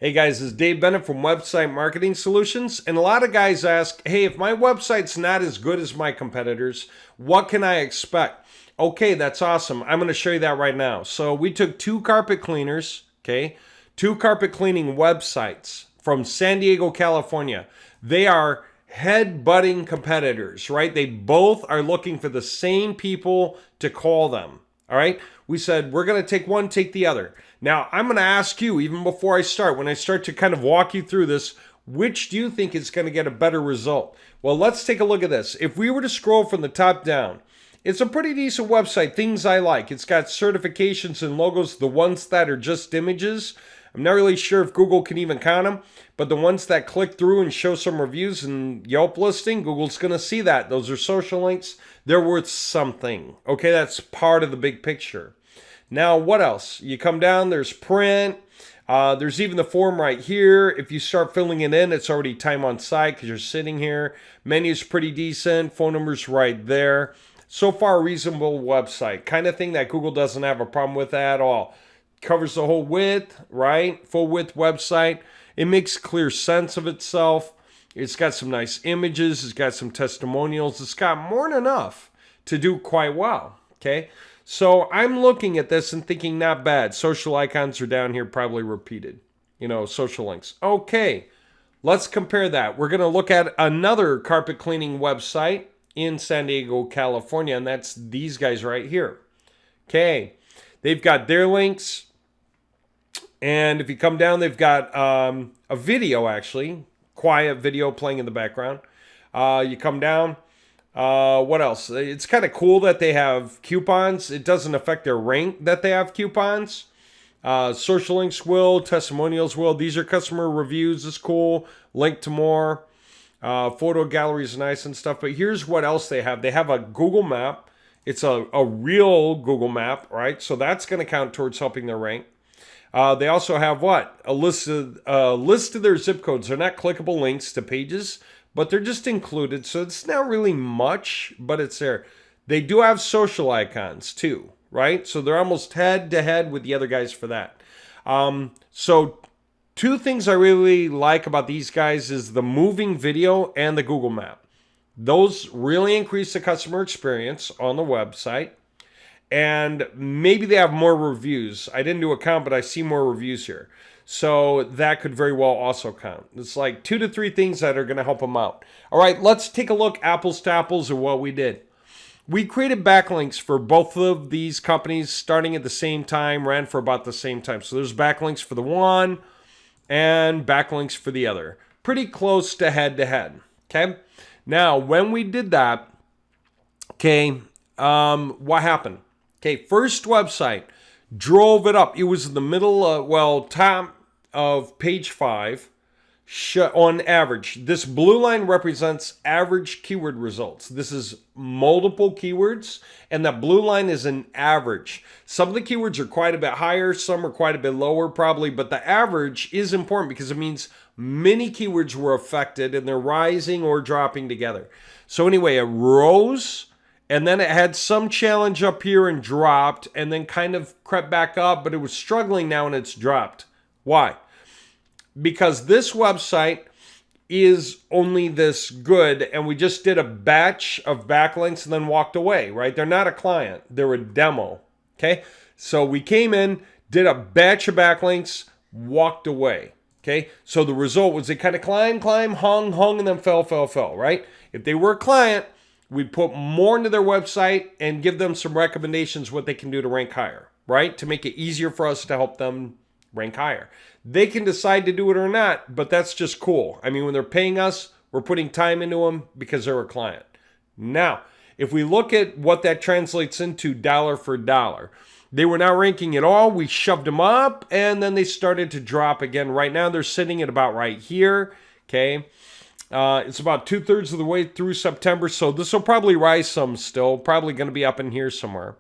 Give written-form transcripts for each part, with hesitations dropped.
Hey guys, this is Dave Bennett from Website Marketing Solutions. And a lot of guys ask, hey, if my website's not as good as my competitors, what can I expect? Okay, that's awesome. I'm going to show you that right now. So we took two carpet cleaners, okay, two carpet cleaning websites from San Diego, California. They are head-butting competitors, right? They both are looking for the same people to call them. All right. We said we're going to take one, take the other. Now, I'm going to ask you, even before I start, when I start to kind of walk you through this, which do you think is going to get a better result? Well, let's take a look at this. If we were to scroll from the top down, it's a pretty decent website, things I like. It's got certifications and logos, the ones that are just images. I'm not really sure if Google can even count them, but the ones that click through and show some reviews and Yelp listing, Google's going to see that. Those are social links. They're worth something. Okay, that's part of the big picture. Now, what else? You come down, there's print. There's even the form right here. If you start filling it in, it's already time on site because you're sitting here. Menu's pretty decent. Phone number's right there. So far, a reasonable website. Kind of thing that Google doesn't have a problem with at all. Covers the whole width, right? Full width website. It makes clear sense of itself. It's got some nice images. It's got some testimonials. It's got more than enough to do quite well, okay? So I'm looking at this and thinking not bad. Social icons are down here, probably repeated. Social links. Okay, let's compare that. We're going to look at another carpet cleaning website in San Diego, California, and that's these guys right here. Okay, they've got their links. And if you come down, they've got a video, actually. Quiet video playing in the background. You come down. What else? It's kind of cool that they have coupons. It doesn't affect their rank that they have coupons. Social links will. Testimonials will. These are customer reviews. It's cool. Link to more. Photo galleries nice and stuff. But here's what else they have. They have a Google map. It's a real Google map, right? So that's going to count towards helping their rank. They also have what? A list of their zip codes. They're not clickable links to pages, but they're just included. So it's not really much, but it's there. They do have social icons too, right? So they're almost head to head with the other guys for that. So two things I really like about these guys is the moving video and the Google map. Those really increase the customer experience on the website. And maybe they have more reviews. I didn't do a count, but I see more reviews here. So that could very well also count. It's like 2 to 3 things that are going to help them out. All right, let's take a look apples to apples at what we did. We created backlinks for both of these companies starting at the same time, ran for about the same time. So there's backlinks for the one and backlinks for the other. Pretty close to head, okay? Now, when we did that, okay, what happened? Okay, first website, drove it up. It was in the middle, top of page 5 on average. This blue line represents average keyword results. This is multiple keywords, and that blue line is an average. Some of the keywords are quite a bit higher, some are quite a bit lower probably, but the average is important because it means many keywords were affected and they're rising or dropping together. So anyway, it rose. And then it had some challenge up here and dropped and then kind of crept back up, but it was struggling now and it's dropped. Why? Because this website is only this good and we just did a batch of backlinks and then walked away, right? They're not a client. They're a demo, okay? So we came in, did a batch of backlinks, walked away, okay? So the result was they kind of climb, hung, and then fell, right? If they were a client, we'd put more into their website and give them some recommendations what they can do to rank higher, right? To make it easier for us to help them rank higher. They can decide to do it or not, but that's just cool. I mean, when they're paying us, we're putting time into them because they're a client. Now, if we look at what that translates into dollar for dollar, they were not ranking at all. We shoved them up and then they started to drop again. Right now, they're sitting at about right here, okay? It's about 2/3 of the way through September, so this will probably rise some still. Probably going to be up in here somewhere.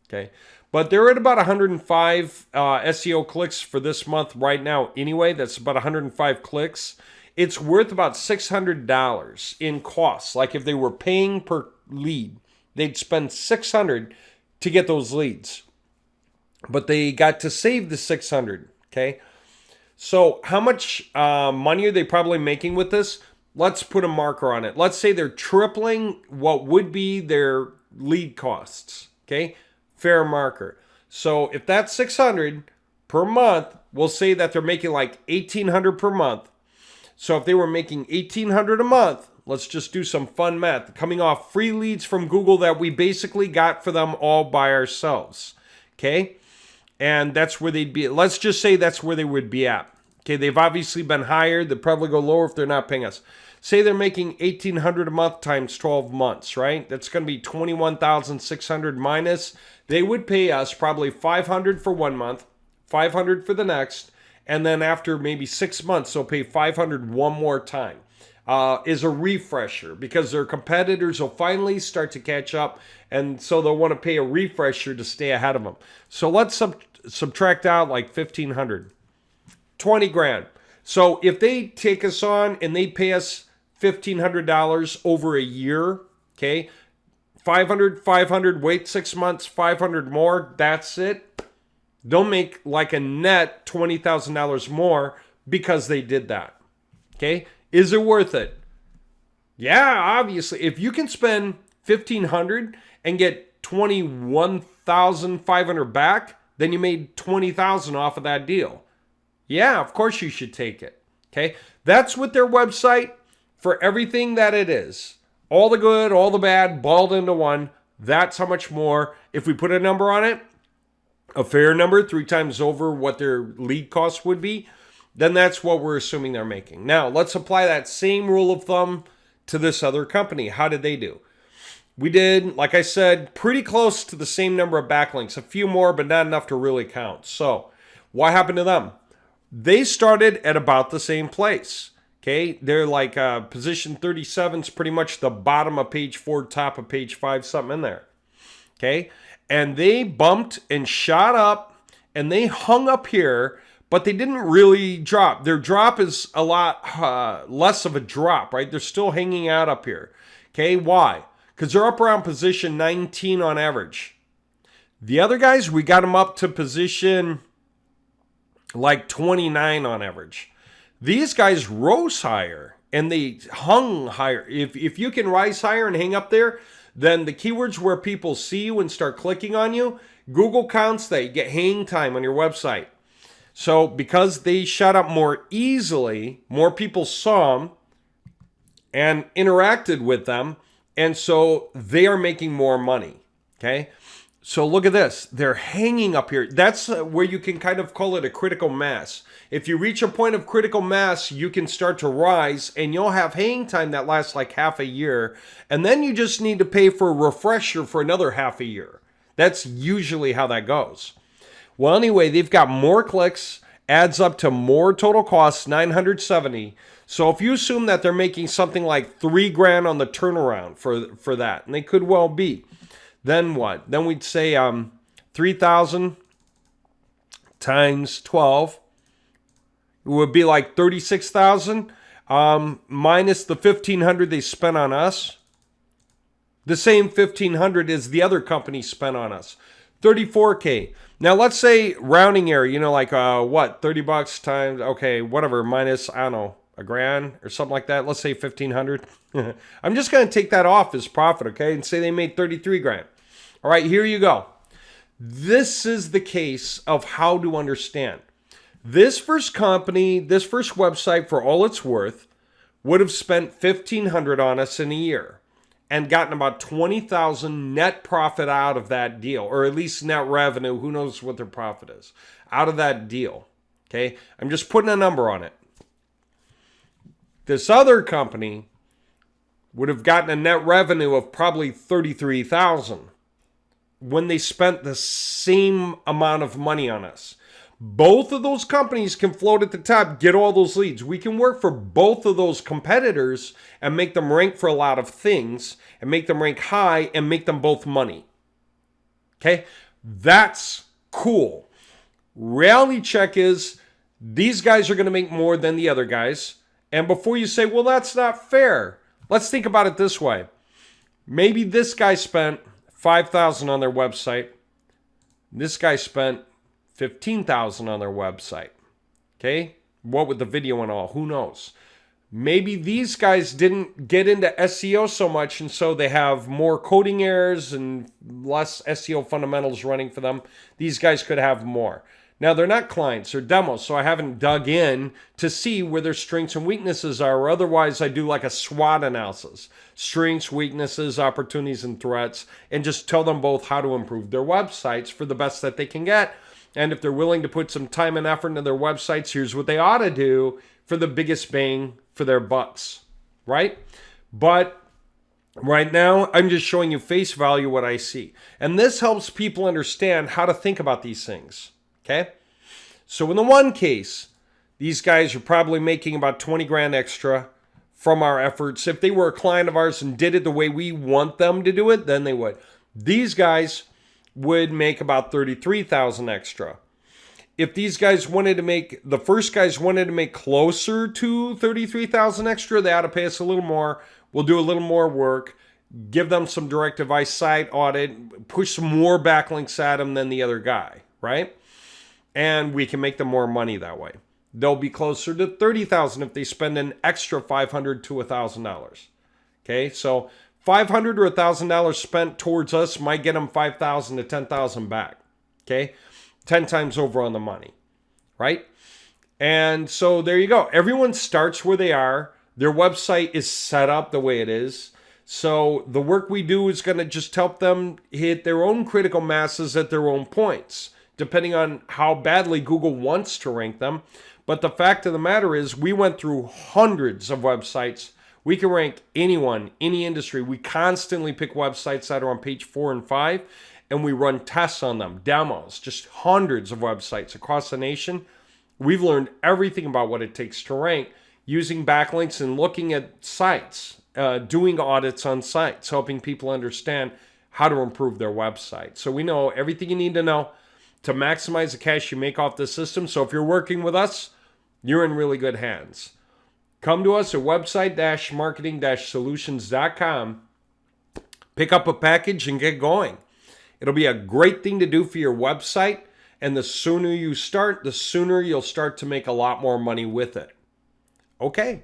Okay, but they're at about 105 SEO clicks for this month right now. Anyway, that's about 105 clicks. It's worth about $600 in costs. Like if they were paying per lead, they'd spend $600 to get those leads, but they got to save the $600. Okay. So how much money are they probably making with this? Let's put a marker on it. Let's say they're tripling what would be their lead costs. Okay, fair marker. So if that's 600 per month, we'll say that they're making like 1,800 per month. So if they were making 1,800 a month, let's just do some fun math. Coming off free leads from Google that we basically got for them all by ourselves. Okay, and that's where they'd be. Let's just say that's where they would be at. Okay, they've obviously been hired. They'll probably go lower if they're not paying us. Say they're making 1,800 a month times 12 months, right? That's going to be 21,600 minus. They would pay us probably 500 for 1 month, 500 for the next, and then after maybe 6 months, they'll pay 500 one more time. Is a refresher because their competitors will finally start to catch up, and so they'll want to pay a refresher to stay ahead of them. So let's subtract out like 1,500, 20 grand. So if they take us on and they pay us $1,500 over a year, okay, 500, 500, wait 6 months, 500 more, that's it. They'll make like a net $20,000 more because they did that. Okay, is it worth it? Yeah, obviously. If you can spend $1,500 and get $21,500 back, then you made $20,000 off of that deal. Yeah, of course you should take it. Okay, that's with their website for everything that it is. All the good, all the bad, balled into one. That's how much more. If we put a number on it, a fair number, 3 times over what their lead cost would be, then that's what we're assuming they're making. Now, let's apply that same rule of thumb to this other company. How did they do? We did, like I said, pretty close to the same number of backlinks. A few more, but not enough to really count. So, what happened to them? They started at about the same place. Okay, they're like position 37 is pretty much the bottom of page 4, top of page 5, something in there. Okay, and they bumped and shot up and they hung up here, but they didn't really drop. Their drop is a lot less of a drop, right? They're still hanging out up here. Okay, why? Because they're up around position 19 on average. The other guys, we got them up to position like 29 on average. These guys rose higher and they hung higher. If you can rise higher and hang up there, then the keywords where people see you and start clicking on you, Google counts that. You get hang time on your website. So because they shot up more easily, more people saw them and interacted with them, and so they are making more money. Okay? So look at this. They're hanging up here. That's where you can kind of call it a critical mass. If you reach a point of critical mass, you can start to rise and you'll have hang time that lasts like half a year. And then you just need to pay for a refresher for another half a year. That's usually how that goes. Well, anyway, they've got more clicks, adds up to more total costs, 970. So if you assume that they're making something like 3 grand on the turnaround for that, and they could well be, then what? Then we'd say 3,000 times 12 it would be like 36,000 minus the 1,500 they spent on us. The same 1,500 as the other company spent on us. 34K. Now let's say rounding error, like what? 30 bucks times, okay, whatever, minus, I don't know, a grand or something like that. Let's say 1,500. I'm just going to take that off as profit, okay, and say they made 33 grand. All right, here you go. This is the case of how to understand. This first company, this first website, for all it's worth, would have spent 1,500 on us in a year and gotten about 20,000 net profit out of that deal, or at least net revenue. Who knows what their profit is out of that deal? Okay, I'm just putting a number on it. This other company would have gotten a net revenue of probably 33,000 when they spent the same amount of money on us. Both of those companies can float at the top, get all those leads. We can work for both of those competitors and make them rank for a lot of things and make them rank high and make them both money. Okay? That's cool. Reality check is these guys are going to make more than the other guys. And before you say, well, that's not fair, let's think about it this way. Maybe this guy spent 5,000 on their website. This guy spent 15,000 on their website. Okay? What with the video and all, who knows? Maybe these guys didn't get into SEO so much, and so they have more coding errors and less SEO fundamentals running for them. These guys could have more. Now, they're not clients, they're demos, so I haven't dug in to see where their strengths and weaknesses are, or otherwise I do like a SWOT analysis. Strengths, weaknesses, opportunities, and threats, and just tell them both how to improve their websites for the best that they can get. And if they're willing to put some time and effort into their websites, here's what they ought to do for the biggest bang for their bucks, right? But right now, I'm just showing you face value what I see. And this helps people understand how to think about these things, okay? So in the one case, these guys are probably making about 20 grand extra from our efforts. If they were a client of ours and did it the way we want them to do it, then they would. These guys would make about 33,000 extra. If these guys wanted to make, the first guys wanted to make closer to 33,000 extra, they ought to pay us a little more. We'll do a little more work, give them some direct device site audit, push some more backlinks at them than the other guy, right? And we can make them more money that way. They'll be closer to 30,000 if they spend an extra $500 to $1,000. Okay, so $500 or $1,000 spent towards us might get them 5,000 to 10,000 back. Okay, 10 times over on the money, right? And so there you go. Everyone starts where they are. Their website is set up the way it is. So the work we do is going to just help them hit their own critical masses at their own points, depending on how badly Google wants to rank them. But the fact of the matter is we went through hundreds of websites. We can rank anyone, any industry. We constantly pick websites that are on page 4 and 5, and we run tests on them, demos, just hundreds of websites across the nation. We've learned everything about what it takes to rank using backlinks and looking at sites, doing audits on sites, helping people understand how to improve their website. So we know everything you need to know to maximize the cash you make off the system. So if you're working with us, you're in really good hands. Come to us at website-marketing-solutions.com. Pick up a package and get going. It'll be a great thing to do for your website, and the sooner you start, the sooner you'll start to make a lot more money with it. Okay.